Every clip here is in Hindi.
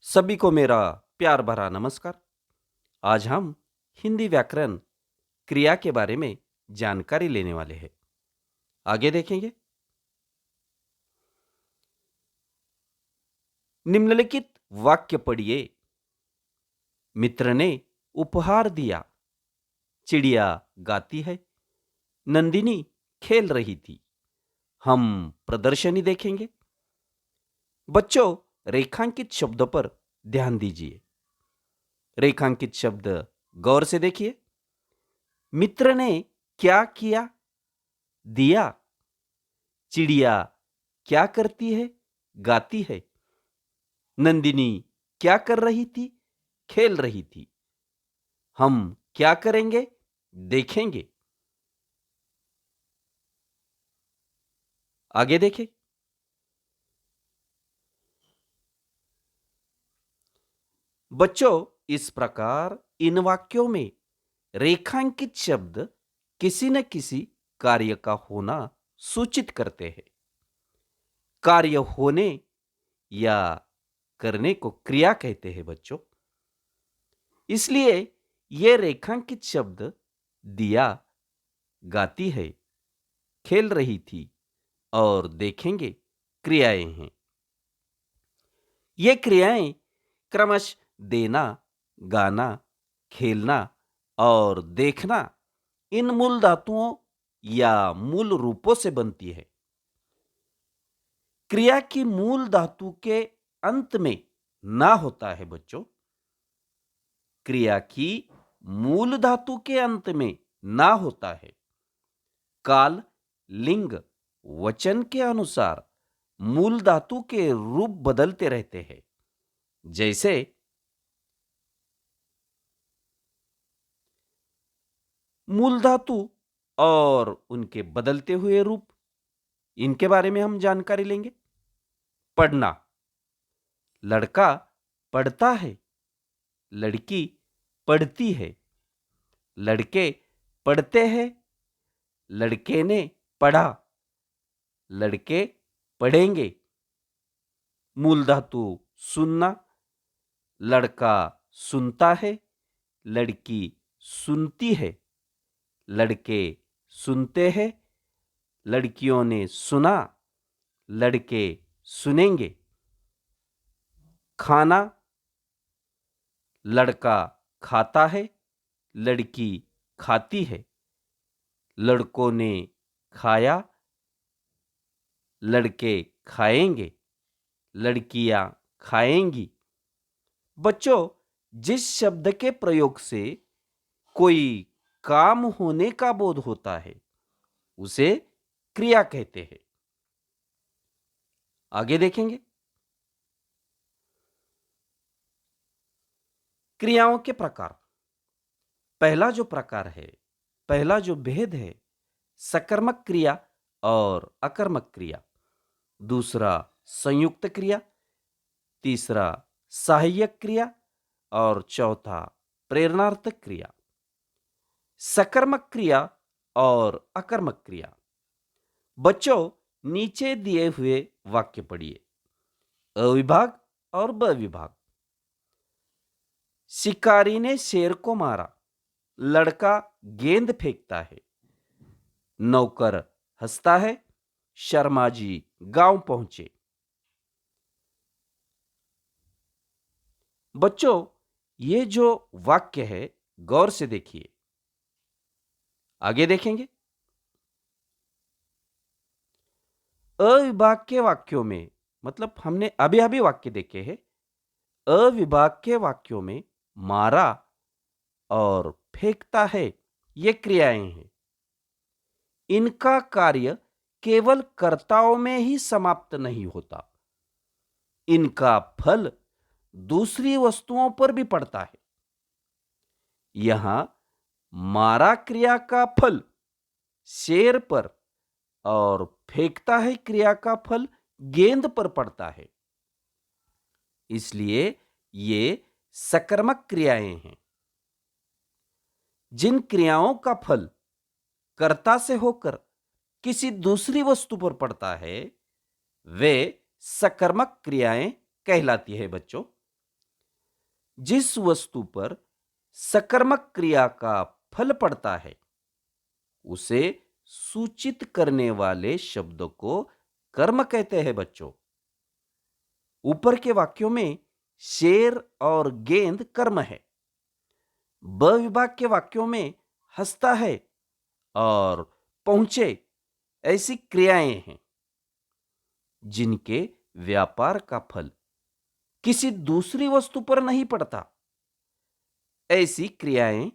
सभी को मेरा प्यार भरा नमस्कार। आज हम हिंदी व्याकरण क्रिया के बारे में जानकारी लेने वाले हैं। आगे देखेंगे। निम्नलिखित वाक्य पढ़िए। मित्र ने उपहार दिया। चिड़िया गाती है। नंदिनी खेल रही थी। हम प्रदर्शनी देखेंगे। बच्चों, रेखांकित शब्दों पर ध्यान दीजिए। रेखांकित शब्द गौर से देखिए। मित्र ने क्या किया? दिया। चिड़िया क्या करती है? गाती है। नंदिनी क्या कर रही थी? खेल रही थी। हम क्या करेंगे? देखेंगे। आगे देखें। बच्चों, इस प्रकार इन वाक्यों में रेखांकित शब्द किसी न किसी कार्य का होना सूचित करते हैं। कार्य होने या करने को क्रिया कहते हैं बच्चों। इसलिए ये रेखांकित शब्द दिया, गाती है, खेल रही थी और देखेंगे क्रियाएं हैं। ये क्रियाएं क्रमश देना, गाना, खेलना और देखना इन मूल धातुओं या मूल रूपों से बनती है। क्रिया की मूल धातु के अंत में ना होता है बच्चों। क्रिया की मूल धातु के अंत में ना होता है। काल, लिंग, वचन के अनुसार मूल धातु के रूप बदलते रहते हैं। जैसे मूल धातु और उनके बदलते हुए रूप, इनके बारे में हम जानकारी लेंगे। पढ़ना। लड़का पढ़ता है। लड़की पढ़ती है। लड़के पढ़ते हैं। लड़के ने पढ़ा। लड़के पढ़ेंगे। मूल धातु सुनना। लड़का सुनता है। लड़की सुनती है। लड़के सुनते हैं। लड़कियों ने सुना। लड़के सुनेंगे। खाना। लड़का खाता है। लड़की खाती है। लड़कों ने खाया। लड़के खाएंगे। लड़कियां खाएंगी। बच्चों, जिस शब्द के प्रयोग से कोई काम होने का बोध होता है उसे क्रिया कहते हैं। आगे देखेंगे। क्रियाओं के प्रकार। पहला जो प्रकार है, पहला जो भेद है, सकर्मक क्रिया और अकर्मक क्रिया। दूसरा संयुक्त क्रिया। तीसरा सहायक क्रिया और चौथा प्रेरणार्थक क्रिया। सकर्मक क्रिया और अकर्मक क्रिया। बच्चों, नीचे दिए हुए वाक्य पढ़िए। अविभाग और ब विभाग। शिकारी ने शेर को मारा। लड़का गेंद फेंकता है। नौकर हंसता है। शर्मा जी गांव पहुंचे। बच्चों, ये जो वाक्य है गौर से देखिए। आगे देखेंगे। अविभाग के वाक्यों में, मतलब हमने अभी अभी वाक्य देखे हैं। अविभाग के वाक्यों में मारा और फेंकता है ये क्रियाएं हैं। इनका कार्य केवल कर्ताओं में ही समाप्त नहीं होता। इनका फल दूसरी वस्तुओं पर भी पड़ता है। यहां मारा क्रिया का फल शेर पर और फेंकता है क्रिया का फल गेंद पर पड़ता है। इसलिए ये सकर्मक क्रियाएं हैं। जिन क्रियाओं का फल कर्ता से होकर किसी दूसरी वस्तु पर पड़ता है वे सकर्मक क्रियाएं कहलाती है बच्चों। जिस वस्तु पर सकर्मक क्रिया का फल पड़ता है उसे सूचित करने वाले शब्द को कर्म कहते हैं बच्चों। ऊपर के वाक्यों में शेर और गेंद कर्म है। ब विभाग के वाक्यों में हंसता है और पहुंचे ऐसी क्रियाएं हैं जिनके व्यापार का फल किसी दूसरी वस्तु पर नहीं पड़ता। ऐसी क्रियाएं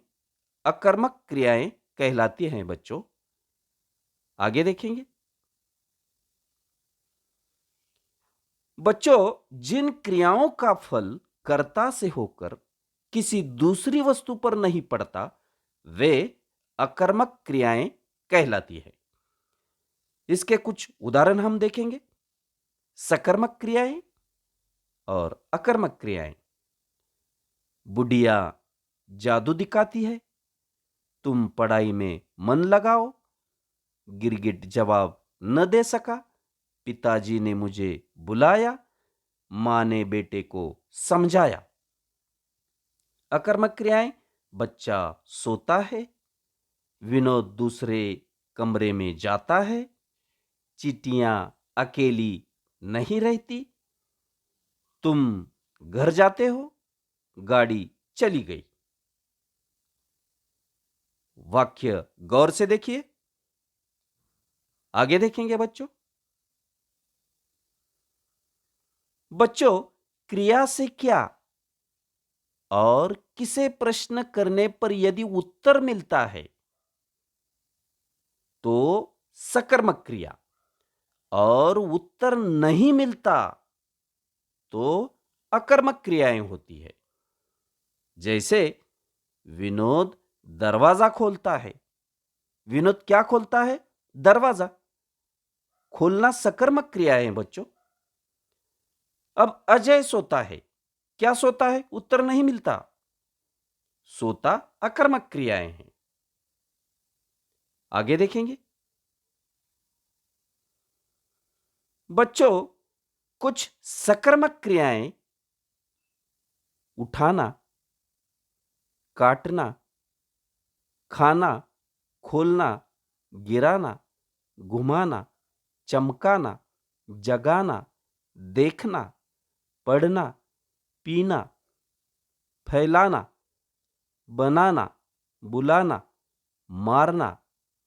अकर्मक क्रियाएं कहलाती हैं बच्चों। आगे देखेंगे बच्चों, जिन क्रियाओं का फल कर्ता से होकर किसी दूसरी वस्तु पर नहीं पड़ता वे अकर्मक क्रियाएं कहलाती है। इसके कुछ उदाहरण हम देखेंगे। सकर्मक क्रियाएं और अकर्मक क्रियाएं। बुढ़िया जादू दिखाती है, तुम पढ़ाई में मन लगाओ। गिरगिट जवाब न दे सका, पिताजी ने मुझे बुलाया, मां ने बेटे को समझाया। अकर्मक क्रियाएं। बच्चा सोता है, विनोद दूसरे कमरे में जाता है, चींटियां अकेली नहीं रहती, तुम घर जाते हो, गाड़ी चली गई। वाक्य गौर से देखिए। आगे देखेंगे बच्चों। बच्चों, क्रिया से क्या और किसे प्रश्न करने पर यदि उत्तर मिलता है तो सकर्मक क्रिया, और उत्तर नहीं मिलता तो अकर्मक क्रियाएं होती है। जैसे विनोद दरवाजा खोलता है। विनोद क्या खोलता है? दरवाजा। खोलना सकर्मक क्रिया है बच्चों। अब अजय सोता है। क्या सोता है? उत्तर नहीं मिलता। सोता अकर्मक क्रियाएं हैं। आगे देखेंगे बच्चों, कुछ सकर्मक क्रियाएं उठाना, काटना, खाना, खोलना, गिराना, घुमाना, चमकाना, जगाना, देखना, पढ़ना, पीना, फैलाना, बनाना, बुलाना, मारना,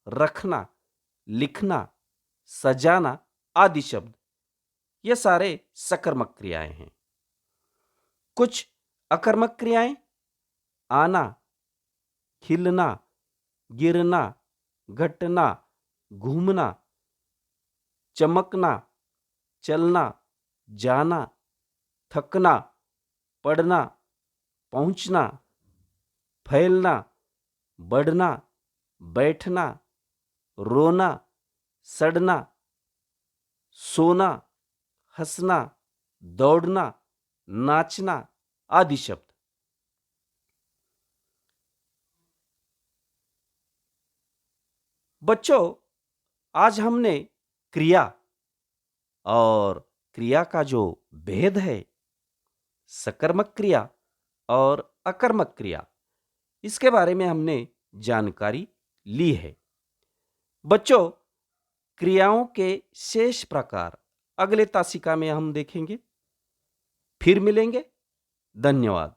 रखना, लिखना, सजाना आदि शब्द ये सारे सकर्मक क्रियाएं हैं। कुछ अकर्मक क्रियाएं आना, हिलना, गिरना, घटना, घूमना, चमकना, चलना, जाना, थकना, पढ़ना, पहुंचना, फैलना, बढ़ना, बैठना, रोना, सड़ना, सोना, हंसना, दौड़ना, नाचना आदि शब्द। बच्चों, आज हमने क्रिया और क्रिया का जो भेद है, सकर्मक क्रिया और अकर्मक क्रिया, इसके बारे में हमने जानकारी ली है। बच्चों, क्रियाओं के शेष प्रकार अगले तासिका में हम देखेंगे। फिर मिलेंगे। धन्यवाद।